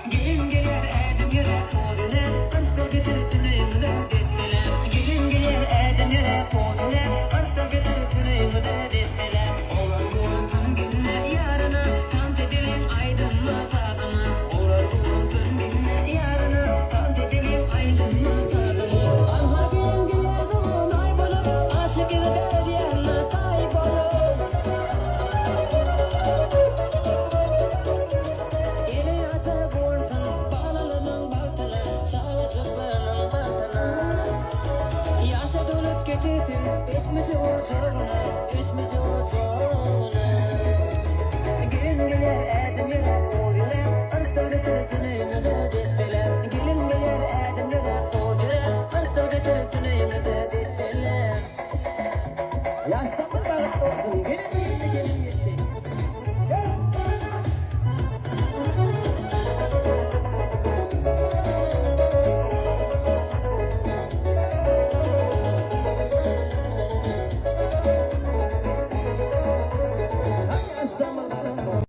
Gelin gelir edem yere podere, arsto getirsin evimde dediler. Gelin gelir edem yere podere, arsto getirsin evimde dediler. Olar bulantın günler yarına, tant edelim aydınlık adına. Olar bulantın günler yarına, tant edelim aydınlık adına. Allah gelin gelir doğum ay bulup, aşık eder yerine kaybolur. Düşmüş olsun, gün gelir edim yere